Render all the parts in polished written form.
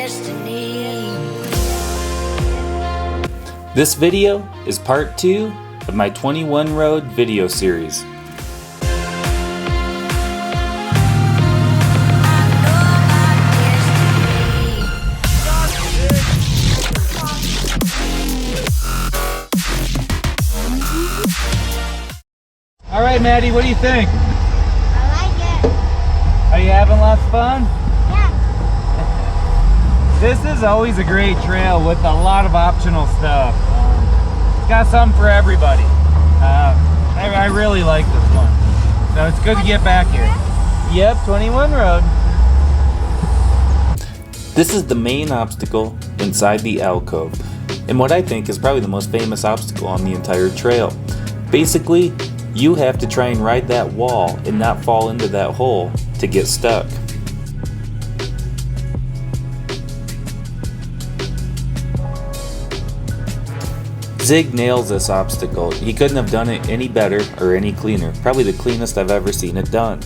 destiny. This video is part 2 of my 21 road video series. Alright Maddie, what do you think? I like it. Are you having lots of fun? Yeah. This is always a great trail with a lot of optional stuff. It's got something for everybody. I really like this one. So it's good to get back here. Yep, 21 road. This is the main obstacle inside the alcove, and what I think is probably the most famous obstacle on the entire trail. Basically, you have to try and ride that wall and not fall into that hole to get stuck. Zig nails this obstacle. He couldn't have done it any better or any cleaner. Probably the cleanest I've ever seen it done.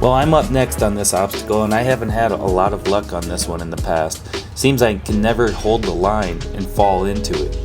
Well, I'm up next on this obstacle, and I haven't had a lot of luck on this one in the past. Seems I can never hold the line and fall into it.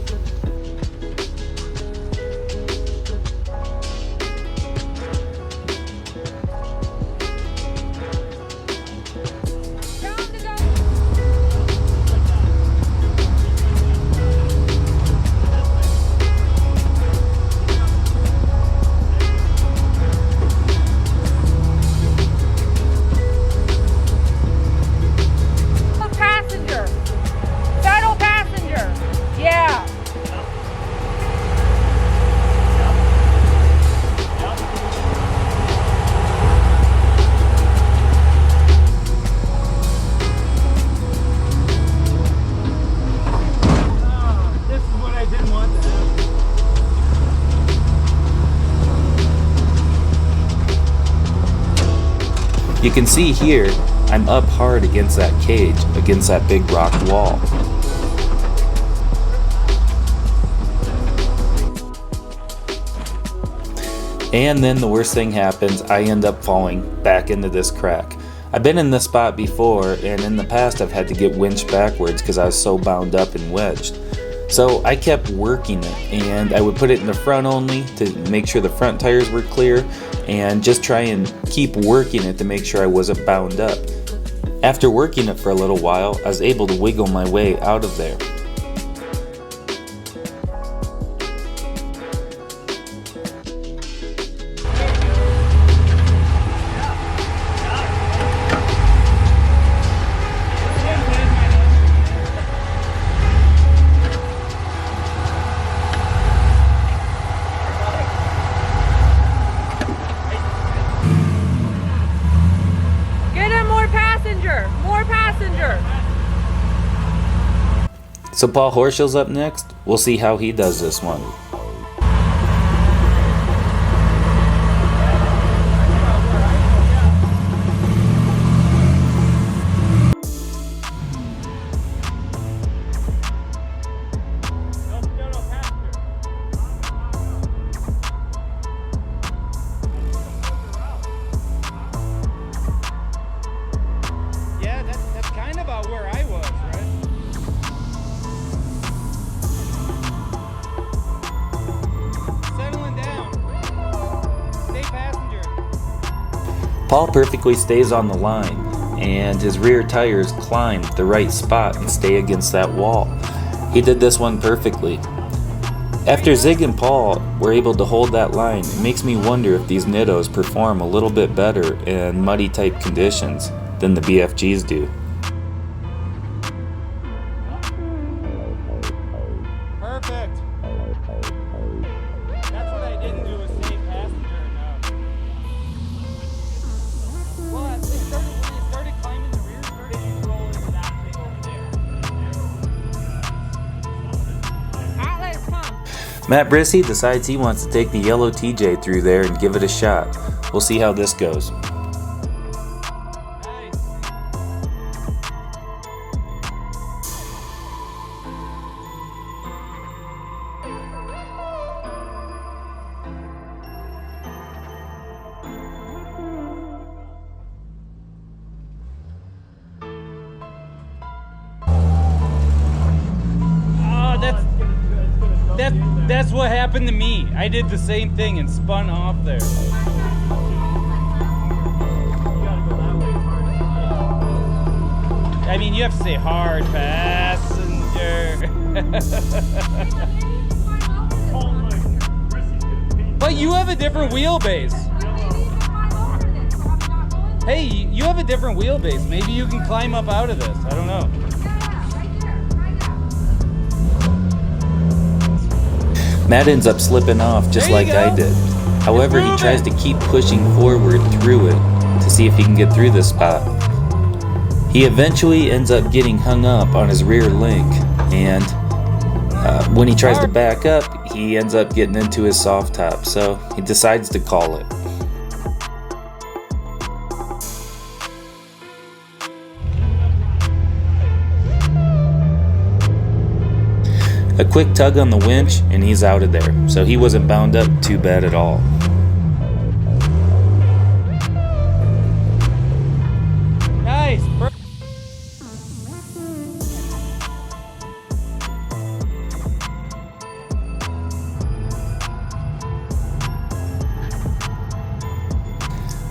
You can see here, I'm up hard against that cage, against that big rock wall. And then the worst thing happens, I end up falling back into this crack. I've been in this spot before, and in the past I've had to get winched backwards because I was so bound up and wedged. So I kept working it, and I would put it in the front only to make sure the front tires were clear, and just try and keep working it to make sure I wasn't bound up. After working it for a little while, I was able to wiggle my way out of there. More passenger! So Paul Horschel's up next. We'll see how he does this one. Paul perfectly stays on the line, and his rear tires climb the right spot and stay against that wall. He did this one perfectly. After Zig and Paul were able to hold that line, it makes me wonder if these Nittos perform a little bit better in muddy type conditions than the BFGs do. Perfect. That's what I didn't do, was save passenger enough. Well, when they started climbing the rear, started to roll into that thing over there. Atlas, come. Matt Brissy decides he wants to take the yellow TJ through there and give it a shot. We'll see how this goes. Nice. That's what happened to me. I did the same thing and spun off there. I mean, you have to say hard passenger. But you have a different wheelbase. Hey, you have a different wheelbase. Maybe you can climb up out of this. I don't know. Matt ends up slipping off just like I did. However, he tries to keep pushing forward through it to see if he can get through this spot. He eventually ends up getting hung up on his rear link, and when he tries to back up, he ends up getting into his soft top, so he decides to call it. A quick tug on the winch and he's out of there, so he wasn't bound up too bad at all. Nice.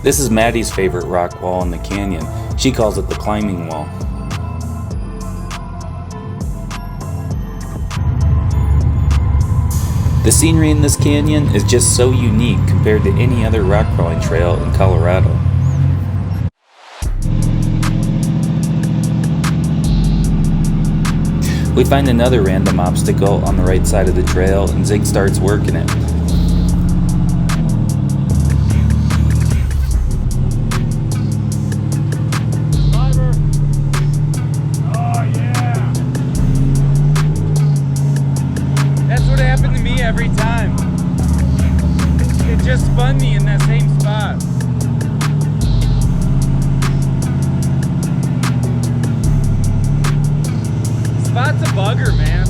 This is Maddie's favorite rock wall in the canyon. She calls it the climbing wall. The scenery in this canyon is just so unique compared to any other rock crawling trail in Colorado. We find another random obstacle on the right side of the trail and Zig starts working it. Every time. It just spun me in that same spot. Spot's a bugger, man.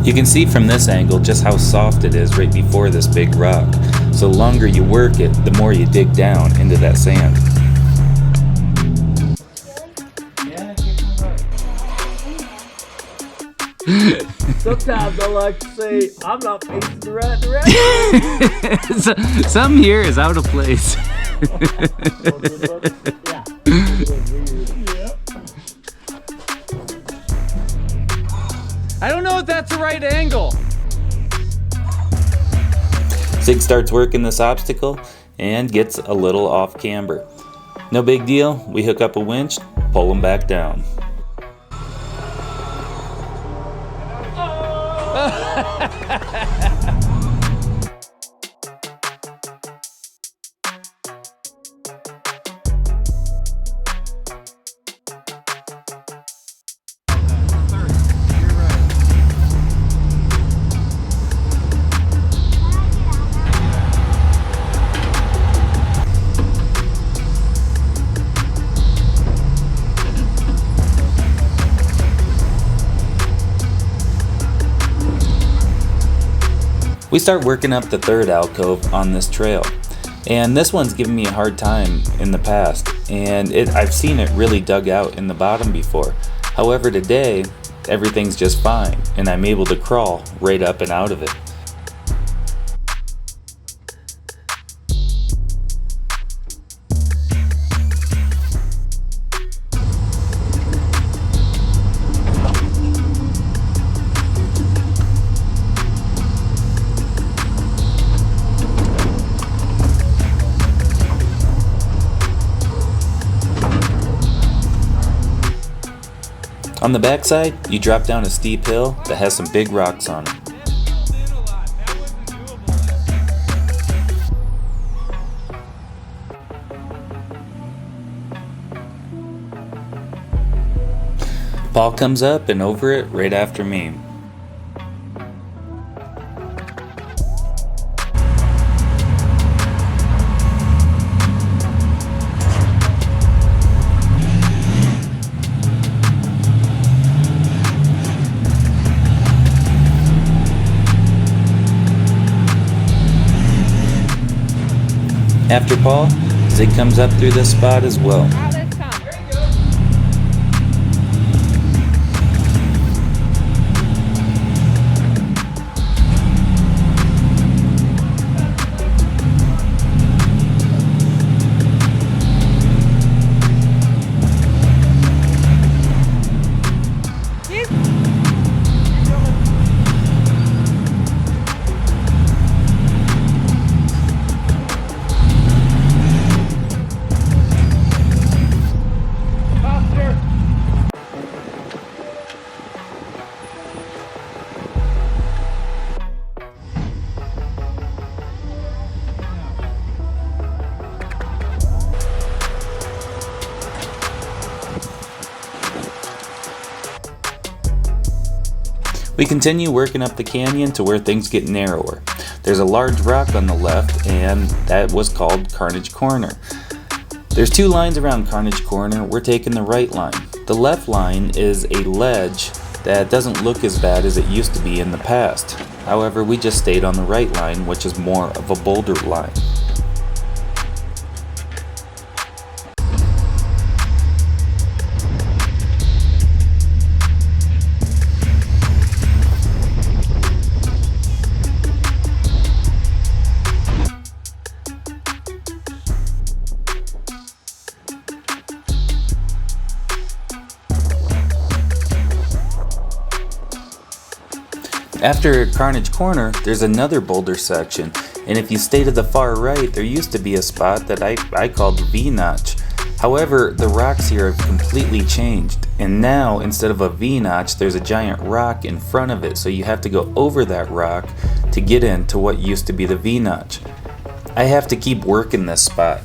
You can see from this angle just how soft it is right before this big rock. So the longer you work it, the more you dig down into that sand. Sometimes I like to say, I'm not facing the right direction. Something here is out of place. I don't know if that's the right angle. Zig starts working this obstacle and gets a little off camber. No big deal, we hook up a winch, pull him back down. We start working up the third alcove on this trail, and this one's given me a hard time in the past, and I've seen it really dug out in the bottom before. However, today everything's just fine and I'm able to crawl right up and out of it. On the backside, you drop down a steep hill that has some big rocks on it. Paul comes up and over it right after me. After Paul, Zig comes up through this spot as well. Let's come. We continue working up the canyon to where things get narrower. There's a large rock on the left, and that was called Carnage Corner. There's two lines around Carnage Corner. We're taking the right line. The left line is a ledge that doesn't look as bad as it used to be in the past. However, we just stayed on the right line, which is more of a boulder line. After Carnage Corner, there's another boulder section, and if you stay to the far right, there used to be a spot that I called the V-notch. However, the rocks here have completely changed, and now instead of a V-notch, there's a giant rock in front of it, so you have to go over that rock to get into what used to be the V-notch. I have to keep working this spot.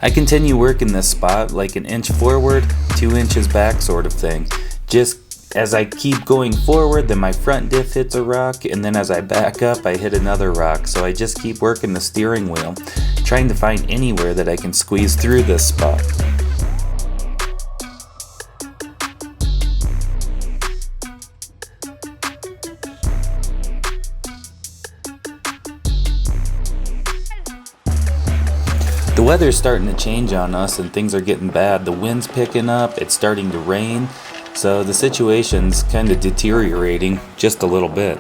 I continue working this spot like an inch forward, 2 inches back sort of thing. Just as I keep going forward, then my front diff hits a rock, and then as I back up, I hit another rock. So I just keep working the steering wheel, trying to find anywhere that I can squeeze through this spot. The weather's starting to change on us and things are getting bad. The wind's picking up, it's starting to rain, so the situation's kind of deteriorating just a little bit.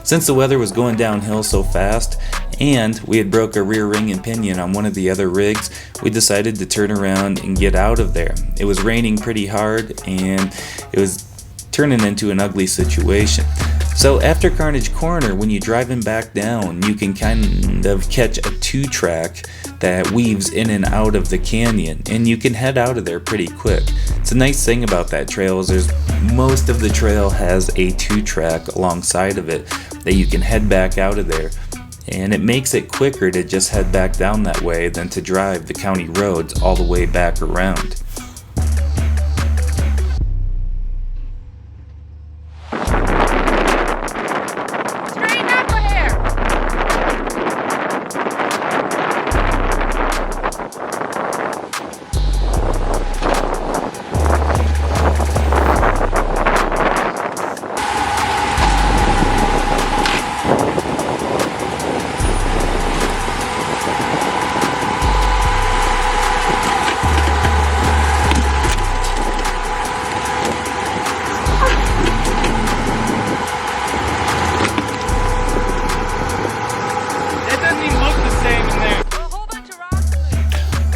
Since the weather was going downhill so fast, and we had broke a rear ring and pinion on one of the other rigs, we decided to turn around and get out of there. It was raining pretty hard and it was turning into an ugly situation. So after Carnage Corner, when you're driving back down, you can kind of catch a 2-track that weaves in and out of the canyon, and you can head out of there pretty quick. It's a nice thing about that trail is most of the trail has a 2-track alongside of it that you can head back out of there, and it makes it quicker to just head back down that way than to drive the county roads all the way back around.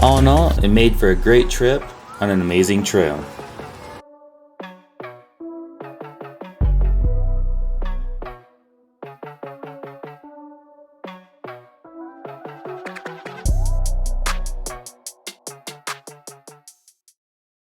All in all, it made for a great trip on an amazing trail.